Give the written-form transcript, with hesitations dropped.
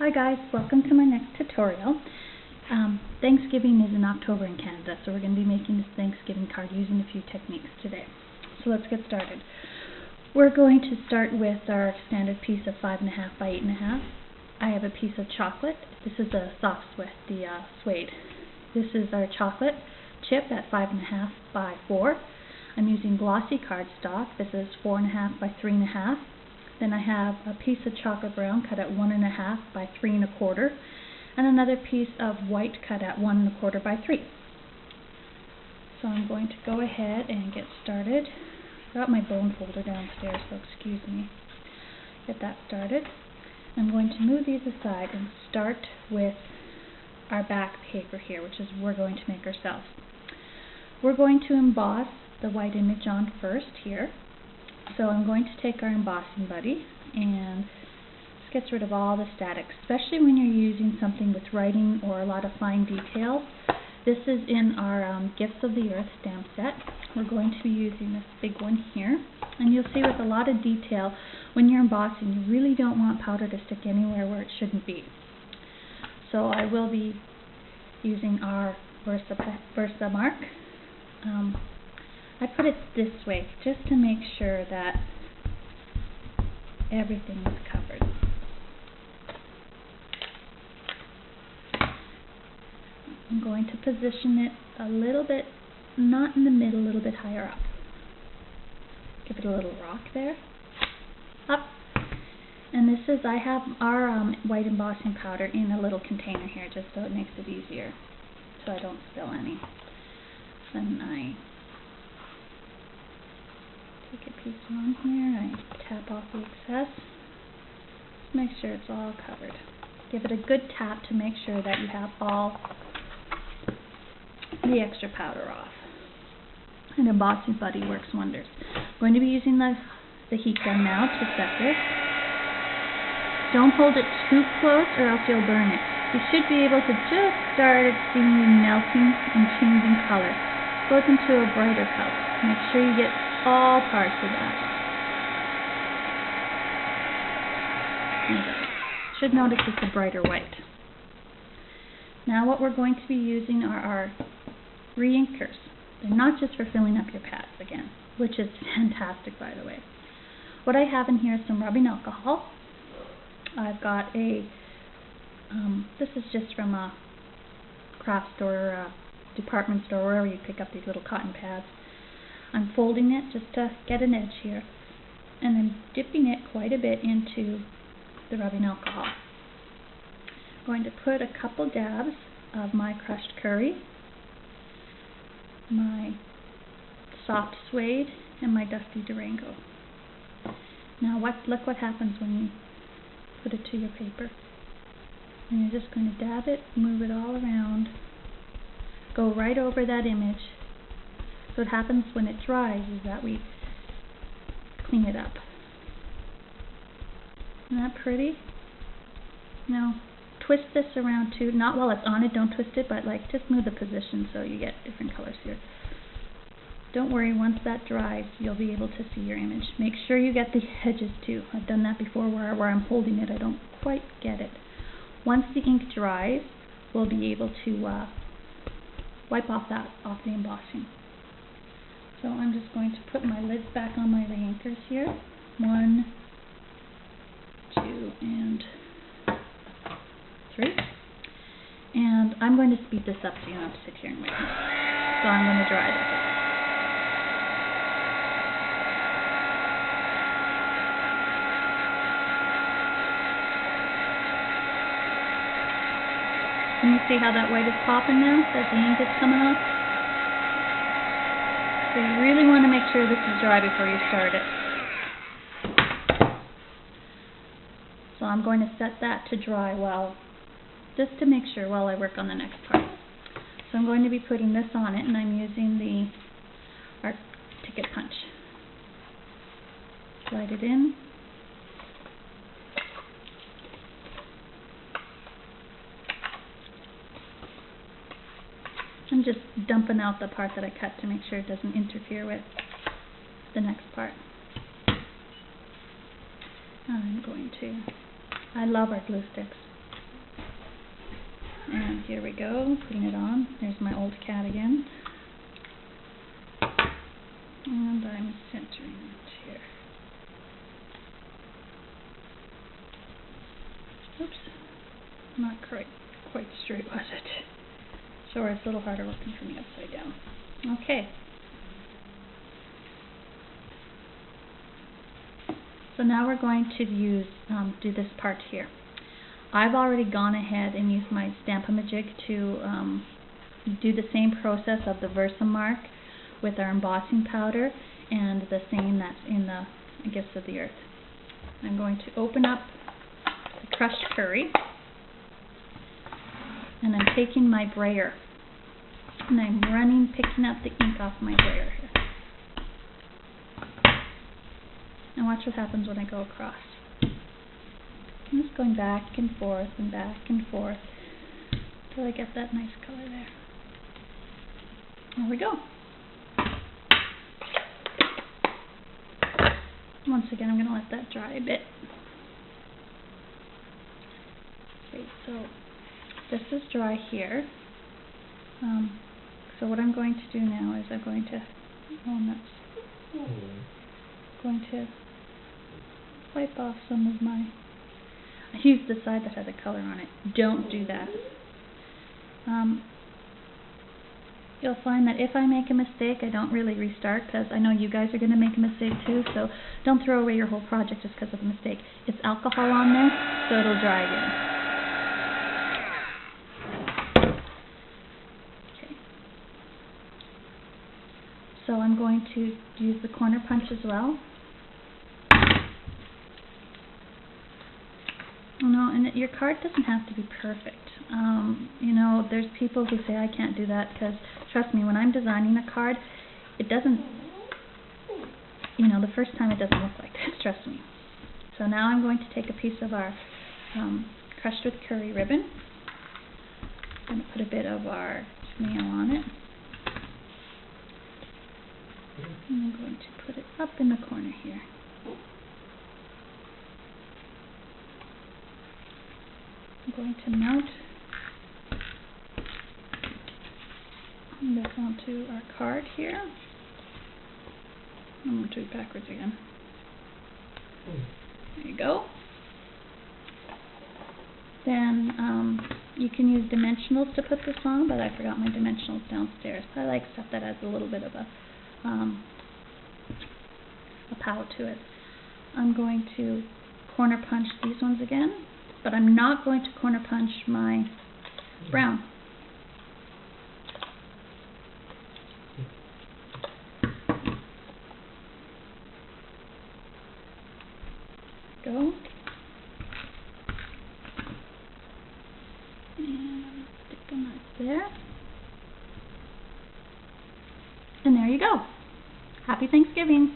Hi guys, welcome to my next tutorial. Thanksgiving is in October in Canada, so we're going to be making this Thanksgiving card using a few techniques today. So let's get started. We're going to start with our standard piece of 5.5 by 8.5. I have a piece of chocolate. This is a soft suede. This is our chocolate chip at 5.5 by 4. I'm using glossy cardstock. This is 4.5 by 3.5. Then I have a piece of chocolate brown cut at 1.5 by 3.25, and another piece of white cut at 1.25 by 3. So I'm going to go ahead and get started. I got my bone folder downstairs, so excuse me. Get that started. I'm going to move these aside and start with our back paper here, which is we're going to make ourselves. We're going to emboss the white image on first here. So I'm going to take our embossing buddy and this gets rid of all the static, especially when you're using something with writing or a lot of fine details. This is in our Gifts of the Earth stamp set. We're going to be using this big one here, and you'll see with a lot of detail when you're embossing you really don't want powder to stick anywhere where it shouldn't be. So I will be using our Versa mark. I put it this way just to make sure that everything is covered. I'm going to position it a little bit, not in the middle, a little bit higher up. Give it a little rock there. Up. And this is, I have our white embossing powder in a little container here just so it makes it easier, so I don't spill any. Then I take a piece on here, I tap off the excess, just make sure it's all covered. Give it a good tap to make sure that you have all the extra powder off. And embossing buddy works wonders. I'm going to be using the heat gun now to set this. Don't hold it too close or else you'll burn it. You should be able to just start seeing melting and changing color. It goes into a brighter color. Make sure you get all parts of that. Should notice it's a brighter white. Now what we're going to be using are our re-inkers. They're not just for filling up your pads again, which is fantastic by the way. What I have in here is some rubbing alcohol. I've got a, this is just from a craft store, department store, wherever you pick up these little cotton pads. I'm folding it just to get an edge here, and then dipping it quite a bit into the rubbing alcohol. I'm going to put a couple dabs of my crushed curry, my soft suede, and my dusty Durango. Now look what happens when you put it to your paper. And you're just going to dab it, move it all around, go right over that image. So what happens when it dries is that we clean it up. Isn't that pretty? Now twist this around too, not while it's on it, don't twist it, but like just move the position so you get different colors here. Don't worry, once that dries you'll be able to see your image. Make sure you get the edges too. I've done that before where I'm holding it, I don't quite get it. Once the ink dries, we'll be able to wipe off the embossing. So I'm just going to put my lids back on my re-inkers here. 1, 2, and 3. And I'm going to speed this up so you don't have to sit here and wait. So I'm going to dry this up. Can you see how that white is popping now as the ink is coming off? So you really want to make sure this is dry before you start it. So I'm going to set that to dry just to make sure while I work on the next part. So I'm going to be putting this on it, and I'm using our ticket punch. Slide it in. I'm just dumping out the part that I cut to make sure it doesn't interfere with the next part. I'm going to, I love our glue sticks. And here we go, putting it on. There's my old cat again. And I'm centering it here. Oops, not quite straight, was it? Sorry, it's a little harder working for me upside down. Okay. So now we're going to do this part here. I've already gone ahead and used my stampin' to do the same process of the Versamark with our embossing powder and the same that's in the Gifts of the Earth. I'm going to open up the crushed curry, and I'm taking my brayer and I'm picking up the ink off my brayer here. And watch what happens when I go across. I'm just going back and forth until I get that nice color there. There we go. Once again, I'm going to let that dry a bit. Okay, so this is dry here. So what I'm going to do now is I'm going to wipe off some of my... I used the side that had the color on it. Don't do that. You'll find that if I make a mistake, I don't really restart, because I know you guys are going to make a mistake too, so don't throw away your whole project just because of a mistake. It's alcohol on there, so it'll dry again. Okay. So I'm going to use the corner punch as well. And your card doesn't have to be perfect. There's people who say I can't do that, because trust me, when I'm designing a card, it doesn't, the first time it doesn't look like this, trust me. So now I'm going to take a piece of our crushed with curry ribbon. I'm going to put a bit of our nail on it. And I'm going to put it up in the corner here. I'm going to mount this onto our card here. I'm going to do it backwards again. There you go. Then you can use dimensionals to put this on, but I forgot my dimensionals downstairs. I like stuff that has a little bit of a power to it. I'm going to corner punch these ones again, but I'm not going to corner punch my brown. Go. And stick them right there. And there you go. Happy Thanksgiving.